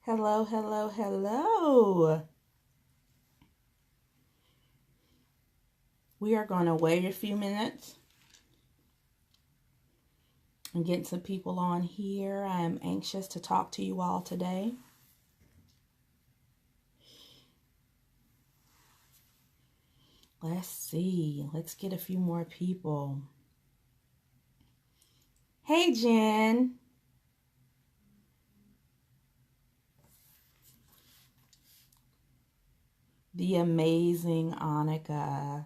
Hello, hello, hello. We are going to wait a few minutes and get some people on here. I am anxious to talk to you all today. Let's see. Let's get a few more people. Hey, Jen. The amazing Annika.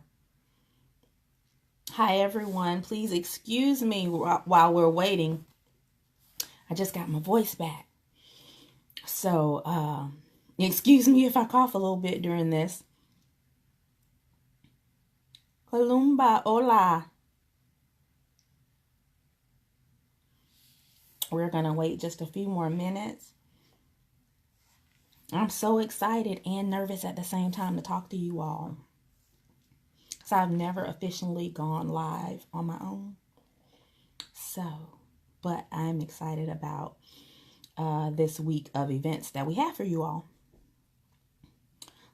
Hi, everyone. Please excuse me while we're waiting. I just got my voice back. So, excuse me if I cough a little bit during this. Kalumba, hola. We're going to wait just a few more minutes. I'm so excited and nervous at the same time to talk to you all. So I've never officially gone live on my own. But I'm excited about this week of events that we have for you all.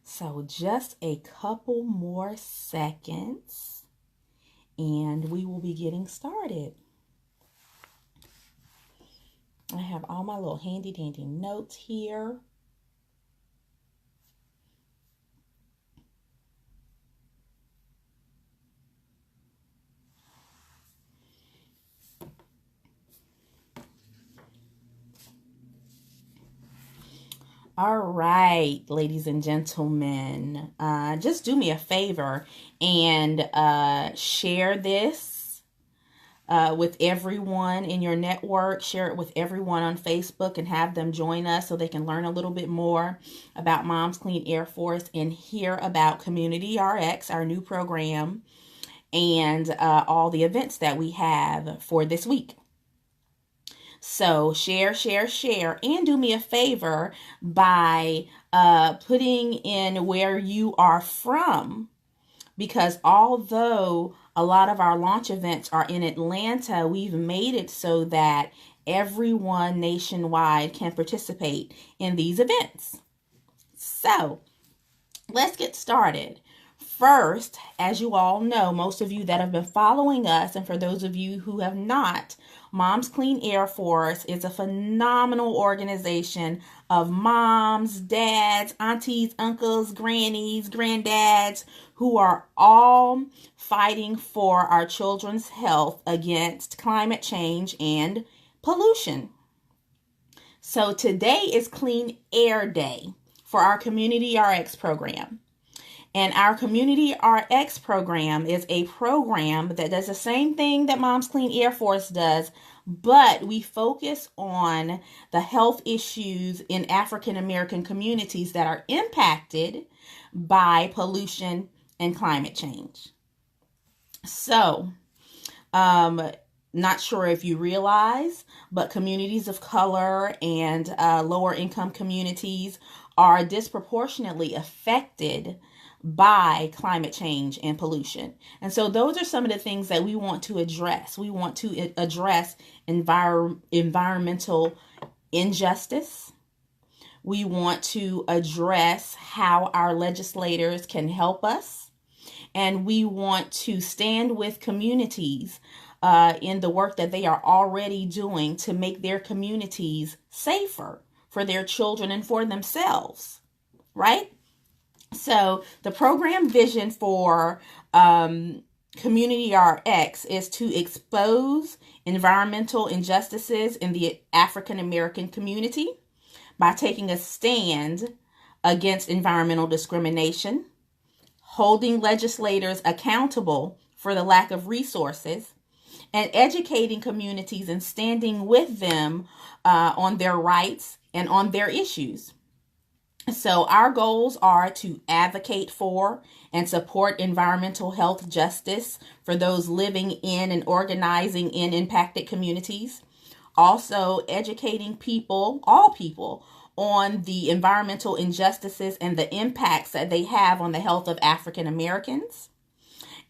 So just a couple more seconds and we will be getting started. I have all my little handy dandy notes here. All right, ladies and gentlemen, just do me a favor and share this with everyone in your network. Share it with everyone on Facebook and have them join us so they can learn a little bit more about Moms Clean Air Force and hear about Community RX, our new program, and all the events that we have for this week. So share, and do me a favor by putting in where you are from, because although a lot of our launch events are in Atlanta, we've made it so that everyone nationwide can participate in these events. So let's get started. First, as you all know, most of you that have been following us, and for those of you who have not, Moms Clean Air Force is a phenomenal organization of moms, dads, aunties, uncles, grannies, granddads, who are all fighting for our children's health against climate change and pollution. So today is Clean Air Day for our Community RX program. And our Community RX program is a program that does the same thing that Moms Clean Air Force does, but we focus on the health issues in African American communities that are impacted by pollution and climate change. So, not sure if you realize, but communities of color and lower income communities are disproportionately affected by climate change and pollution. And so those are some of the things that we want to address. We want to address environmental injustice. We want to address how our legislators can help us. And we want to stand with communities in the work that they are already doing to make their communities safer for their children and for themselves, right? So the program vision for Community RX is to expose environmental injustices in the African American community by taking a stand against environmental discrimination, holding legislators accountable for the lack of resources, and educating communities and standing with them on their rights and on their issues. So our goals are to advocate for and support environmental health justice for those living in and organizing in impacted communities. Also educating people, all people, on the environmental injustices and the impacts that they have on the health of African Americans.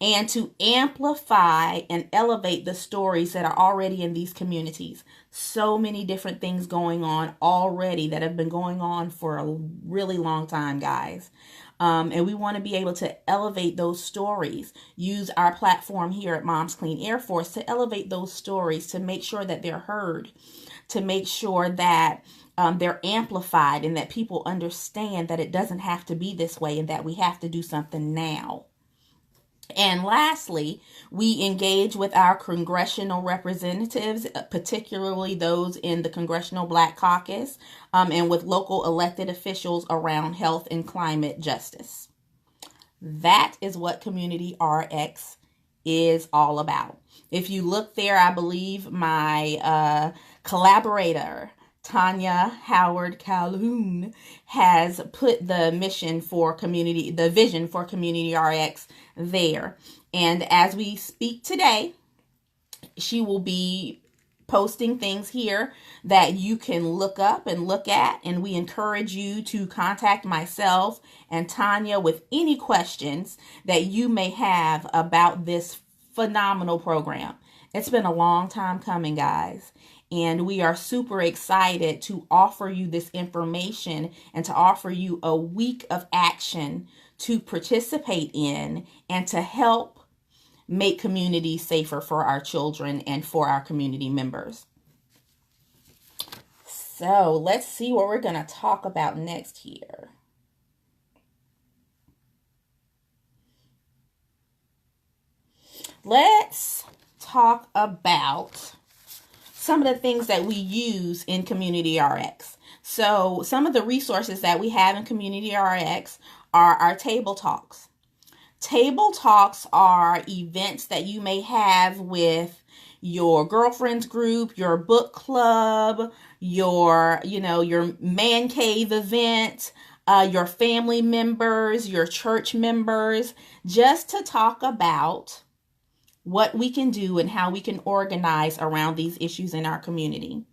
and to amplify and elevate the stories that are already in these communities. So many different things going on already that have been going on for a really long time, guys. And we want to be able to elevate those stories, use our platform here at Moms Clean Air Force to elevate those stories, to make sure that they're heard, to make sure that they're amplified, and that people understand that it doesn't have to be this way and that we have to do something now. And lastly, we engage with our congressional representatives, particularly those in the Congressional Black Caucus, and with local elected officials around health and climate justice. That is what Community RX is all about. If you look there, I believe my collaborator, Tanya Howard Calhoun, has put the vision for Community RX there. And as we speak today, she will be posting things here that you can look up and look at. And we encourage you to contact myself and Tanya with any questions that you may have about this phenomenal program. It's been a long time coming, guys. And we are super excited to offer you this information and to offer you a week of action to participate in and to help make communities safer for our children and for our community members. So let's see what we're going to talk about next here. Let's talk about some of the things that we use in Community RX. So some of the resources that we have in Community RX are our table talks. Table talks are events that you may have with your girlfriend's group, your book club, your man cave event, your family members, your church members, just to talk about what we can do and how we can organize around these issues in our community.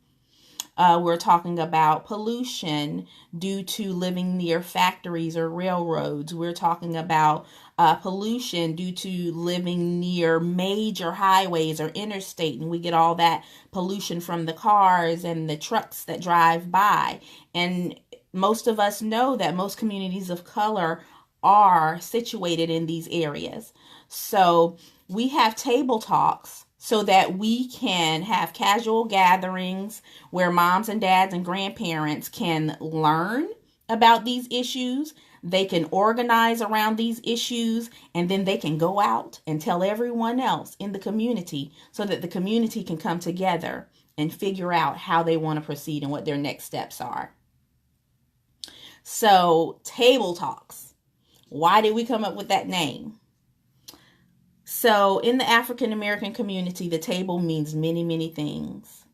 We're talking about pollution due to living near factories or railroads. We're talking about pollution due to living near major highways or interstate, and we get all that pollution from the cars and the trucks that drive by. And most of us know that most communities of color are situated in these areas. So we have table talks so that we can have casual gatherings where moms and dads and grandparents can learn about these issues. They can organize around these issues, and then they can go out and tell everyone else in the community so that the community can come together and figure out how they want to proceed and what their next steps are. So, table talks. Why did we come up with that name? So in the African American community, the table means many, many things.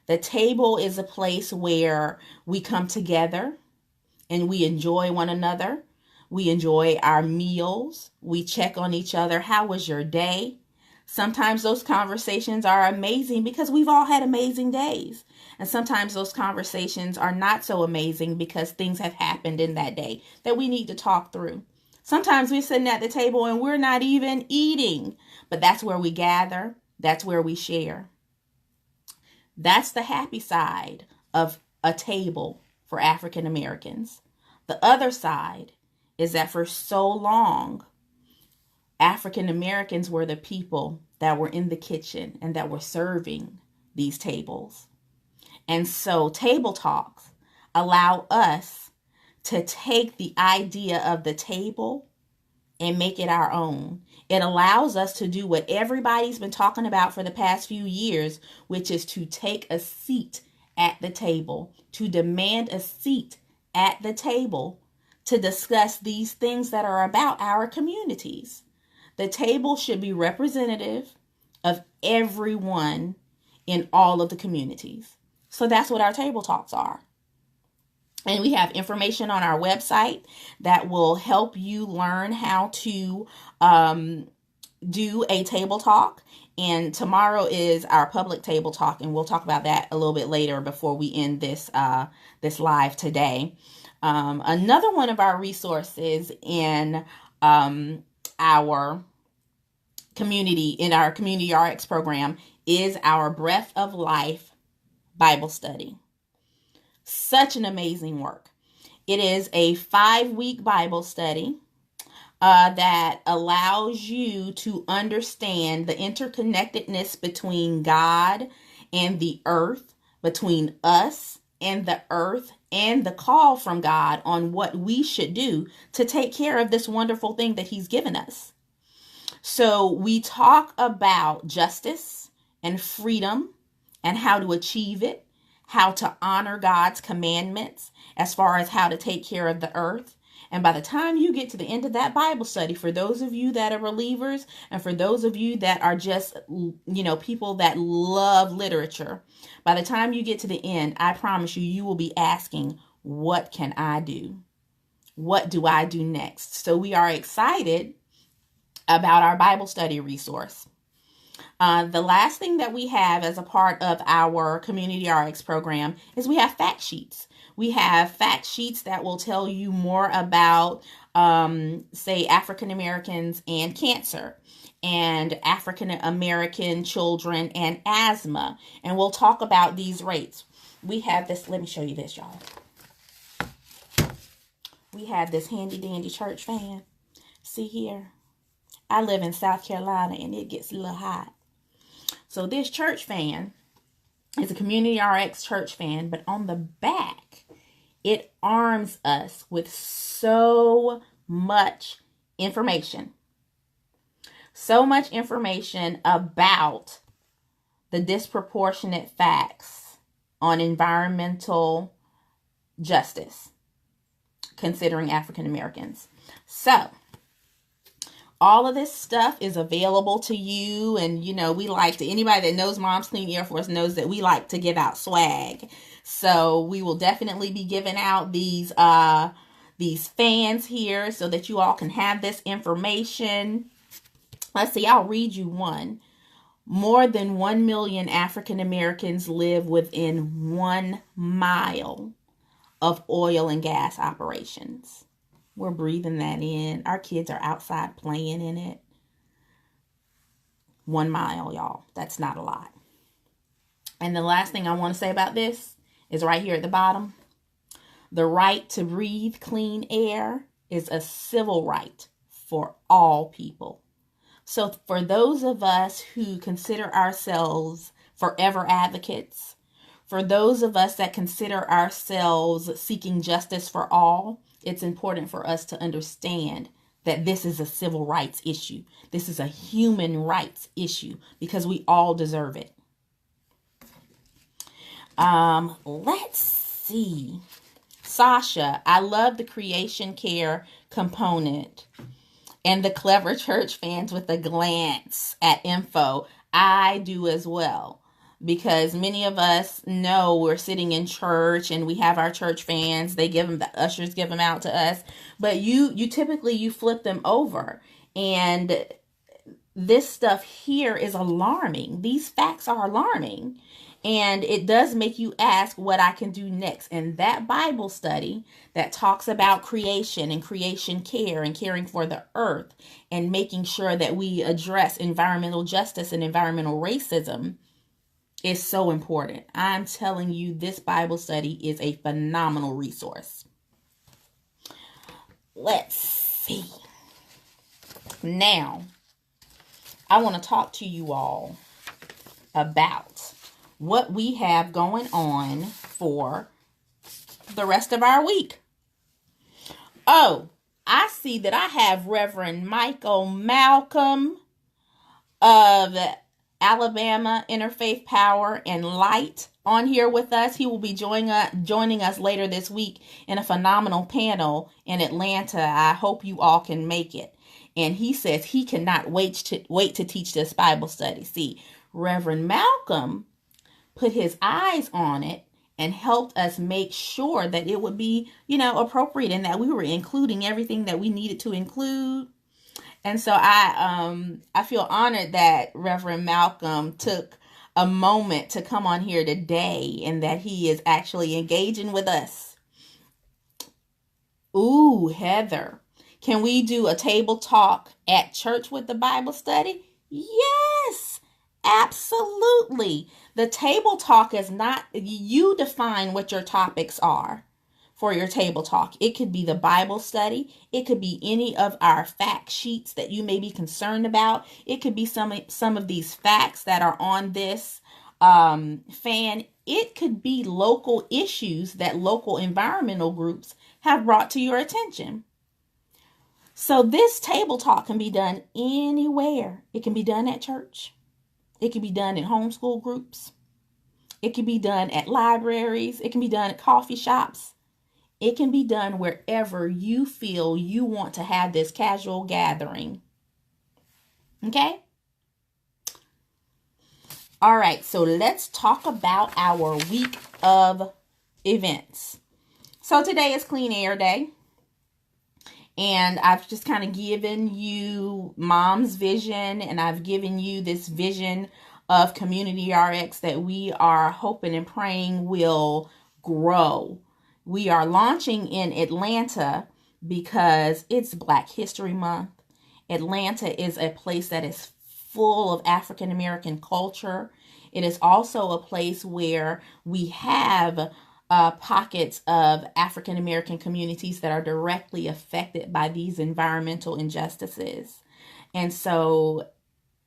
The table is a place where we come together and we enjoy one another. We enjoy our meals. We check on each other. How was your day? Sometimes those conversations are amazing because we've all had amazing days. And sometimes those conversations are not so amazing because things have happened in that day that we need to talk through. Sometimes we're sitting at the table and we're not even eating, but that's where we gather. That's where we share. That's the happy side of a table for African Americans. The other side is that for so long, African Americans were the people that were in the kitchen and that were serving these tables. And so table talks allow us to take the idea of the table and make it our own. It allows us to do what everybody's been talking about for the past few years, which is to take a seat at the table, to demand a seat at the table to discuss these things that are about our communities. The table should be representative of everyone in all of the communities. So that's what our table talks are. And we have information on our website that will help you learn how to do a table talk. And tomorrow is our public table talk, and we'll talk about that a little bit later before we end this live today. Another one of our resources in our community in our Community RX program is our Breath of Life Bible study. Such an amazing work. It is a 5-week Bible study that allows you to understand the interconnectedness between God and the earth, between us and the earth, and the call from God on what we should do to take care of this wonderful thing that He's given us. So we talk about justice and freedom and how to achieve it, how to honor God's commandments as far as how to take care of the earth. And by the time you get to the end of that Bible study, for those of you that are believers and for those of you that are just, people that love literature, by the time you get to the end, I promise you, you will be asking, what can I do? What do I do next? So we are excited about our Bible study resource. The last thing that we have as a part of our Community RX program is we have fact sheets. We have fact sheets that will tell you more about, say, African Americans and cancer, and African American children and asthma. And we'll talk about these rates. We have this. Let me show you this, y'all. We have this handy dandy church fan. See here? I live in South Carolina and it gets a little hot. So this church fan is a Community RX church fan, but on the back, it arms us with so much information. So much information about the disproportionate facts on environmental justice, considering African Americans. So all of this stuff is available to you. And, we like to, anybody that knows Mom's Clean Air Force knows that we like to give out swag. So we will definitely be giving out these fans here so that you all can have this information. Let's see, I'll read you one. More than 1 million African Americans live within 1 mile of oil and gas operations. We're breathing that in. Our kids are outside playing in it. 1 mile, y'all. That's not a lot. And the last thing I want to say about this is right here at the bottom. The right to breathe clean air is a civil right for all people. So for those of us who consider ourselves forever advocates, for those of us that consider ourselves seeking justice for all, it's important for us to understand that this is a civil rights issue. This is a human rights issue because we all deserve it. Let's see. Sasha, I love the creation care component and the clever church fans with a glance at info. I do as well. Because many of us know we're sitting in church and we have our church fans. They give them, the ushers give them out to us. But you typically flip them over. And this stuff here is alarming. These facts are alarming. And it does make you ask what I can do next. And that Bible study that talks about creation and creation care and caring for the earth and making sure that we address environmental justice and environmental racism is so important. I'm telling you, this Bible study is a phenomenal resource. Let's see. Now, I want to talk to you all about what we have going on for the rest of our week. Oh, I see that I have Reverend Michael Malcolm of Alabama Interfaith Power and Light on here with us. He will be joining us later this week in a phenomenal panel in Atlanta. I hope you all can make it. And he says he cannot wait to teach this Bible study. See, Reverend Malcolm put his eyes on it and helped us make sure that it would be, appropriate and that we were including everything that we needed to include. And so I feel honored that Reverend Malcolm took a moment to come on here today and that he is actually engaging with us. Ooh, Heather, can we do a table talk at church with the Bible study? Yes, absolutely. The table talk is not, you define what your topics are for your table talk. It could be the Bible study. It could be any of our fact sheets that you may be concerned about. It could be some of these facts that are on this fan. It could be local issues that local environmental groups have brought to your attention. So this table talk can be done anywhere. It can be done at church. It can be done in homeschool groups. It can be done at libraries. It can be done at coffee shops. It can be done wherever you feel you want to have this casual gathering. Okay? All right, so let's talk about our week of events. So today is Clean Air Day. And I've just kind of given you Mom's vision, and I've given you this vision of Community RX that we are hoping and praying will grow. We are launching in Atlanta because it's Black History Month. Atlanta is a place that is full of African American culture. It is also a place where we have pockets of African American communities that are directly affected by these environmental injustices. And so,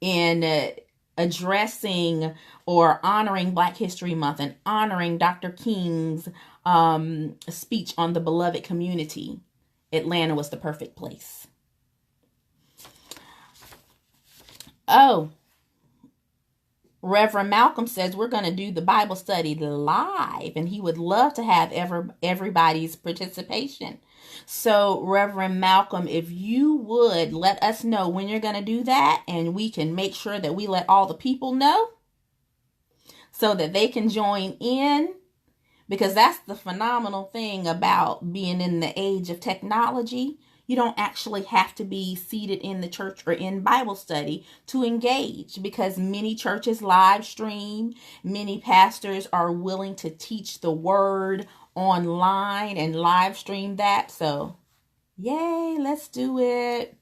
in addressing or honoring Black History Month and honoring Dr. King's speech on the beloved community, Atlanta was the perfect place. Oh, Reverend Malcolm says we're going to do the Bible study live, and he would love to have everybody's participation. So, Reverend Malcolm, if you would let us know when you're going to do that, and we can make sure that we let all the people know so that they can join in, because that's the phenomenal thing about being in the age of technology. You don't actually have to be seated in the church or in Bible study to engage, because many churches live stream. Many pastors are willing to teach the word online and live stream that. So, yay, let's do it.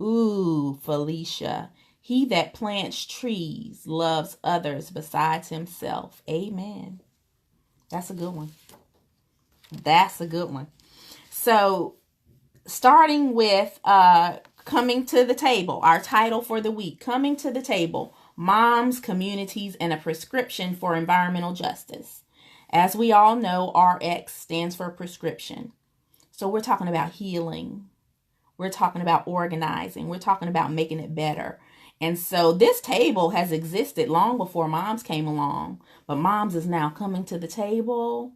Ooh, Felicia. He that plants trees loves others besides himself. Amen. That's a good one. That's a good one. So, starting with coming to the table, our title for the week, Coming to the Table, Moms, Communities, and a Prescription for Environmental Justice. As we all know, RX stands for prescription. So we're talking about healing. We're talking about organizing. We're talking about making it better. And so this table has existed long before Moms came along, but Moms is now coming to the table.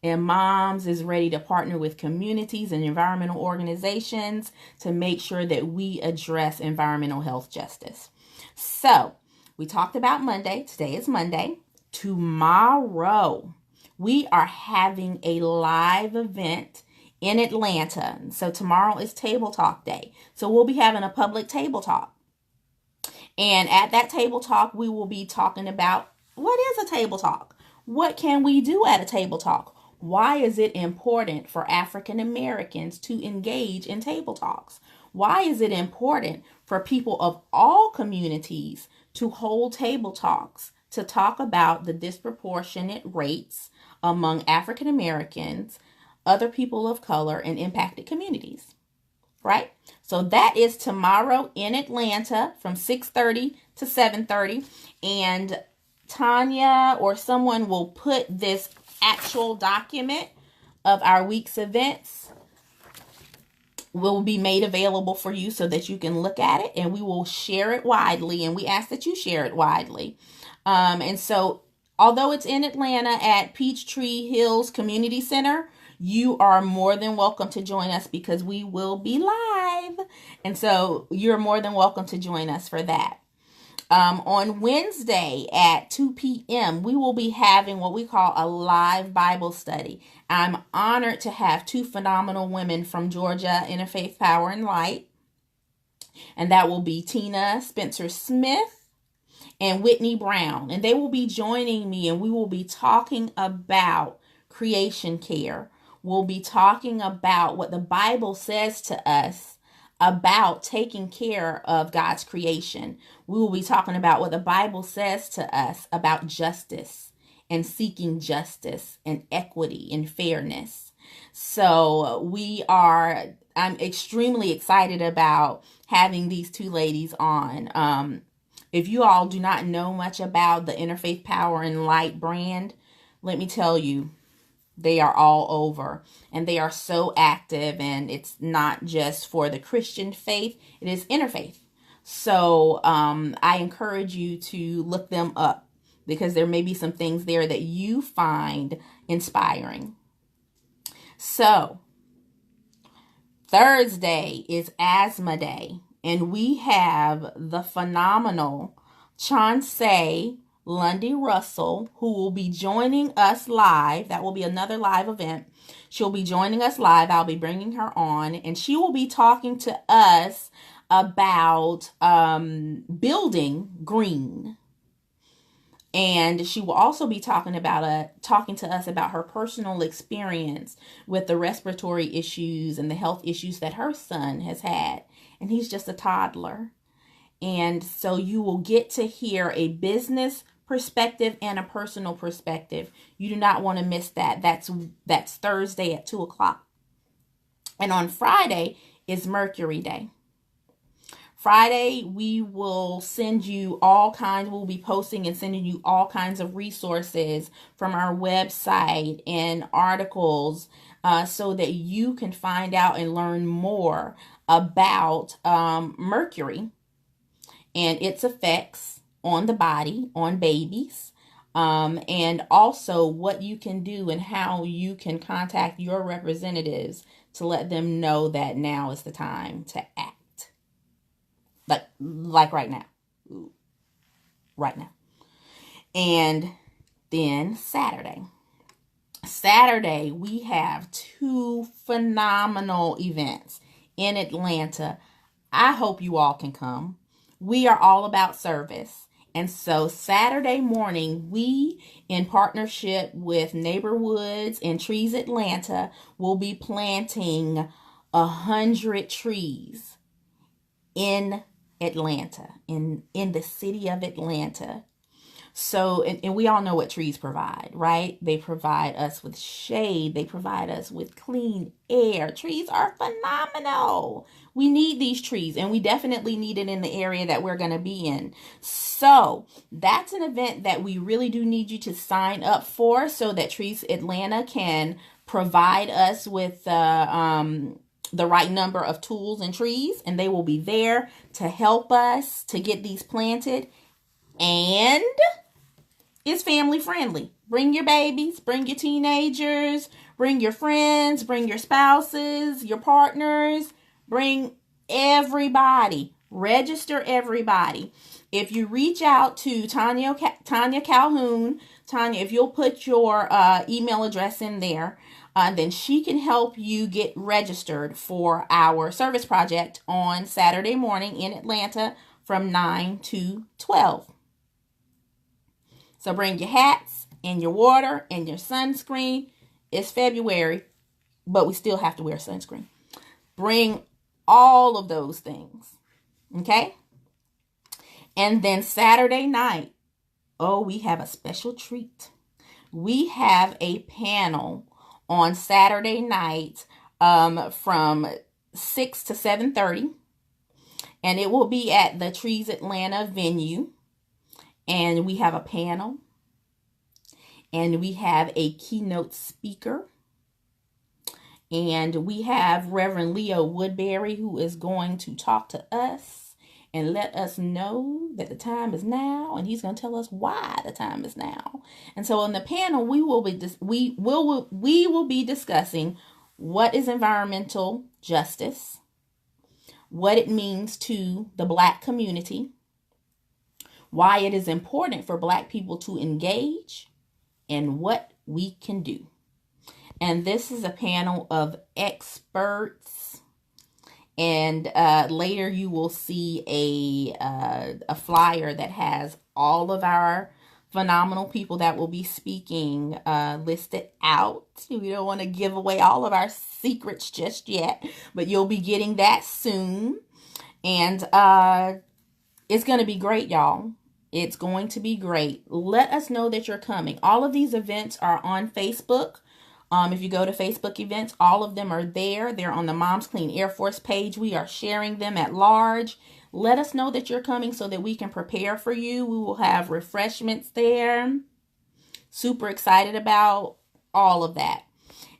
And Moms is ready to partner with communities and environmental organizations to make sure that we address environmental health justice. So, we talked about Monday. Today is Monday. Tomorrow, we are having a live event in Atlanta. So, tomorrow is Table Talk Day. So, we'll be having a public table talk. And at that table talk, we will be talking about what is a table talk? What can we do at a table talk? Why is it important for African Americans to engage in table talks? Why is it important for people of all communities to hold table talks to talk about the disproportionate rates among African Americans, other people of color, and impacted communities? Right? So that is tomorrow in Atlanta from 6:30 to 7:30. And Tanya or someone will put this actual document of our week's events will be made available for you so that you can look at it, and we will share it widely, and we ask that you share it widely. And so although it's in Atlanta at Peachtree Hills Community Center, you are more than welcome to join us because we will be live. And so you're more than welcome to join us for that. On Wednesday at 2 p.m., we will be having what we call a live Bible study. I'm honored to have two phenomenal women from Georgia, Interfaith Power and Light. And that will be Tina Spencer Smith and Whitney Brown. And they will be joining me, and we will be talking about creation care. will be talking about what the Bible says to us about taking care of God's creation. We will be talking about what the Bible says to us about justice and seeking justice and equity and fairness. So I'm extremely excited about having these two ladies on. If you all do not know much about the Interfaith Power and Light brand, let me tell you, they are all over, and they are so active, and it's not just for the Christian faith, it is interfaith. So I encourage you to look them up, because there may be some things there that you find inspiring. So Thursday is Asthma Day, and we have the phenomenal Chauncey Lundy Russell, who will be joining us live. That will be another live event. She'll be joining us live. I'll be bringing her on, and she will be talking to us about building green. And she will also be talking to us about her personal experience with the respiratory issues and the health issues that her son has had. And he's just a toddler. And so you will get to hear a business perspective and a personal perspective. You do not want to miss that. That's Thursday at 2:00. And on Friday is Mercury Day. Friday, we will we'll be posting and sending you all kinds of resources from our website and articles so that you can find out and learn more about Mercury and its effects on the body, on babies, and also what you can do and how you can contact your representatives to let them know that now is the time to act. Like right now. Right now. And then Saturday. Saturday, we have two phenomenal events in Atlanta. I hope you all can come. We are all about service. And so Saturday morning, we, in partnership with Neighborwoods and Trees Atlanta, will be planting 100 trees in Atlanta, in the city of Atlanta. So, and we all know what trees provide, right? They provide us with shade. They provide us with clean air. Trees are phenomenal. We need these trees, and we definitely need it in the area that we're going to be in. So that's an event that we really do need you to sign up for so that Trees Atlanta can provide us with the right number of tools and trees, and they will be there to help us to get these planted. And it's family friendly. Bring your babies, bring your teenagers, bring your friends, bring your spouses, your partners, bring everybody. Register everybody. If you reach out to Tanya Calhoun, Tanya, if you'll put your email address in there, then she can help you get registered for our service project on Saturday morning in Atlanta from 9 to 12. So bring your hats and your water and your sunscreen. It's February, but we still have to wear sunscreen. Bring all of those things. Okay? And then Saturday night, we have a special treat. We have a panel on Saturday night from 6 to 7:30. And it will be at the Trees Atlanta venue. And we have a panel. And we have a keynote speaker. And we have Reverend Leo Woodbury, who is going to talk to us and let us know that the time is now. And he's going to tell us why the time is now. And so on the panel, we will be discussing what is environmental justice, what it means to the Black community, why it is important for Black people to engage, and what we can do. And this is a panel of experts. And later you will see a flyer that has all of our phenomenal people that will be speaking listed out. We don't want to give away all of our secrets just yet, but you'll be getting that soon. And it's going to be great, y'all. It's going to be great. Let us know that you're coming. All of these events are on Facebook. If you go to Facebook events, all of them are there. They're on the Moms Clean Air Force page. We are sharing them at large. Let us know that you're coming so that we can prepare for you. We will have refreshments there. Super excited about all of that.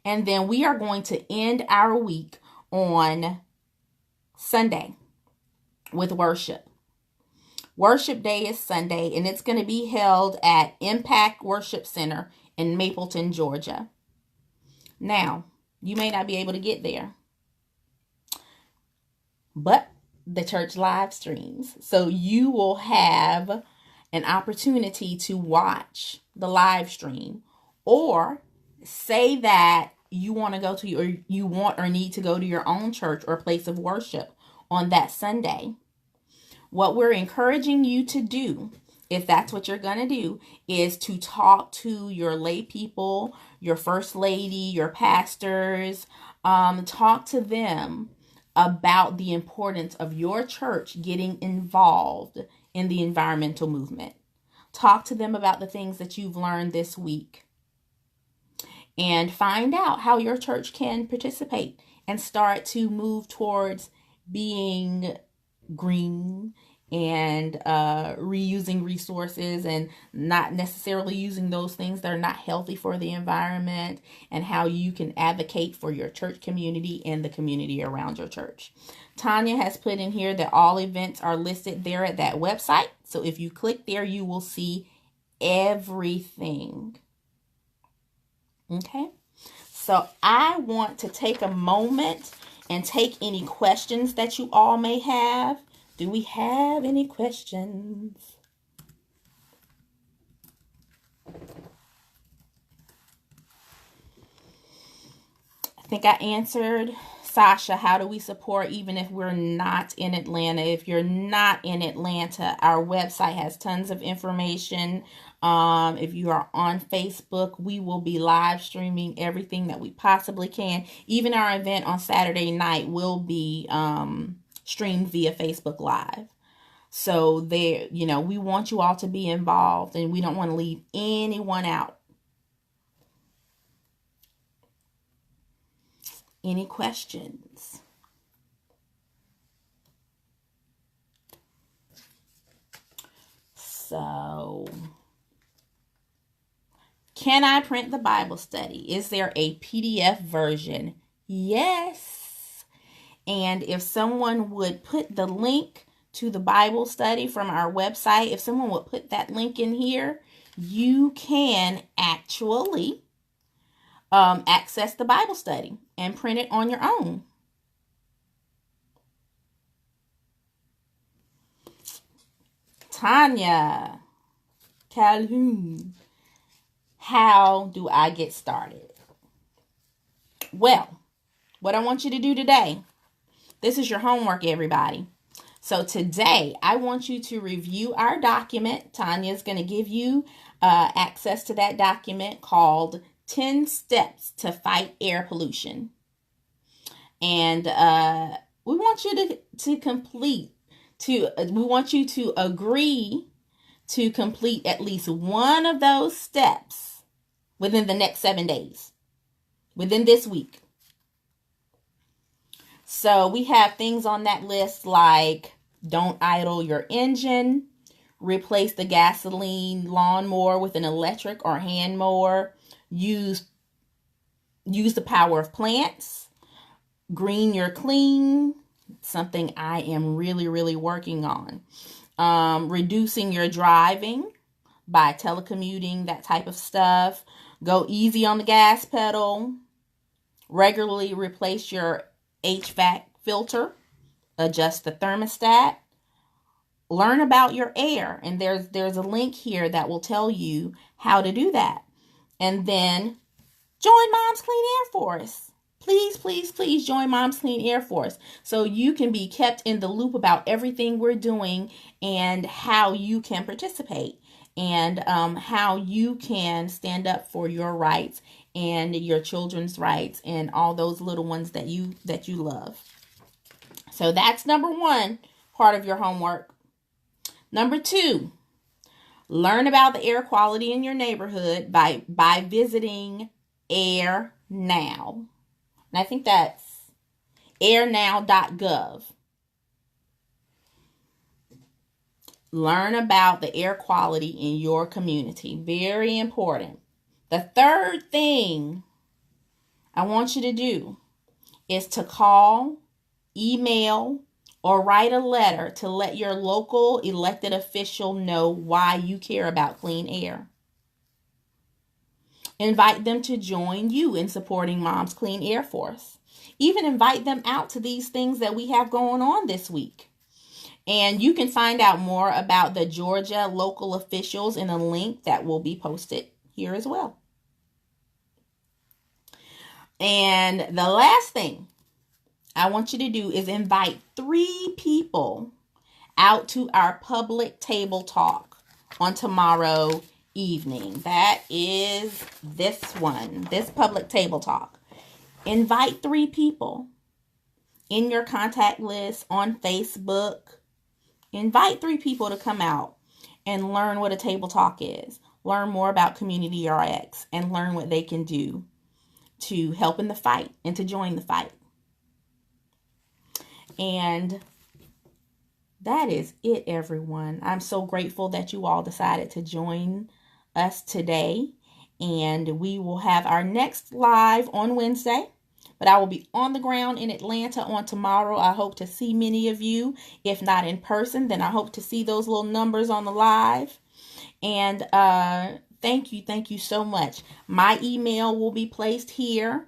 And then we are going to end our week on Sunday with worship. Worship Day is Sunday, and it's going to be held at Impact Worship Center in Mapleton, Georgia. Now, you may not be able to get there, but the church live streams. So you will have an opportunity to watch the live stream, or say that you want to go to, or you want or need to go to your own church or place of worship on that Sunday. What we're encouraging you to do, if that's what you're going to do, is to talk to your lay people, your first lady, your pastors. Talk to them about the importance of your church getting involved in the environmental movement. Talk to them about the things that you've learned this week. And find out how your church can participate and start to move towards being green and reusing resources and not necessarily using those things that are not healthy for the environment, and how you can advocate for your church community and the community around your church. Tanya has put in here that all events are listed there at that website. So if you click there, you will see everything. Okay. So I want to take a moment and take any questions that you all may have. Do we have any questions? I think I answered Sasha, how do we support even if we're not in Atlanta? If you're not in Atlanta, our website has tons of information. If you are on Facebook, we will be live streaming everything that we possibly can. Even our event on Saturday night will be streamed via Facebook Live. So there, we want you all to be involved, and we don't want to leave anyone out. Any questions? So, can I print the Bible study? Is there a PDF version? Yes. And if someone would put the link to the Bible study from our website, if someone would put that link in here, you can actually access the Bible study and print it on your own. Tanya Calhoun, how do I get started? Well, what I want you to do today, this is your homework, everybody. So today, I want you to review our document. Tanya's going to give you access to that document called 10 Steps to Fight Air Pollution. And we want you we want you to agree to complete at least one of those steps within the next 7 days, within this week. So we have things on that list like don't idle your engine, replace the gasoline lawnmower with an electric or hand mower, use the power of plants, green your clean, something I am really, really working on. Reducing your driving by telecommuting, that type of stuff. Go easy on the gas pedal. Regularly replace your HVAC filter. Adjust the thermostat. Learn about your air. And there's a link here that will tell you how to do that. And then join Moms Clean Air Force. Please, please, please join Moms Clean Air Force so you can be kept in the loop about everything we're doing and how you can participate. and how you can stand up for your rights and your children's rights and all those little ones that you love. So that's number 1 part of your homework. Number 2, learn about the air quality in your neighborhood by visiting Air Now. And I think that's airnow.gov. Learn about the air quality in your community. Very important. The third thing I want you to do is to call, email, or write a letter to let your local elected official know why you care about clean air. Invite them to join you in supporting Mom's Clean Air Force. Even invite them out to these things that we have going on this week. And you can find out more about the Georgia local officials in a link that will be posted here as well. And the last thing I want you to do is invite 3 people out to our public table talk on tomorrow evening. That is this one, this public table talk. Invite 3 people in your contact list on Facebook. Invite 3 people to come out and learn what a table talk is. Learn more about Community RX and learn what they can do to help in the fight and to join the fight. And that is it, everyone. I'm so grateful that you all decided to join us today. And we will have our next live on Wednesday. But I will be on the ground in Atlanta on tomorrow. I hope to see many of you. If not in person, then I hope to see those little numbers on the live. And thank you so much. My email will be placed here.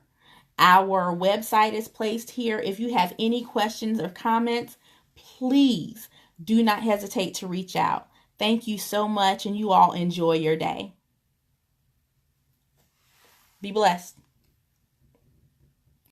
Our website is placed here. If you have any questions or comments, please do not hesitate to reach out. Thank you so much, and you all enjoy your day. Be blessed.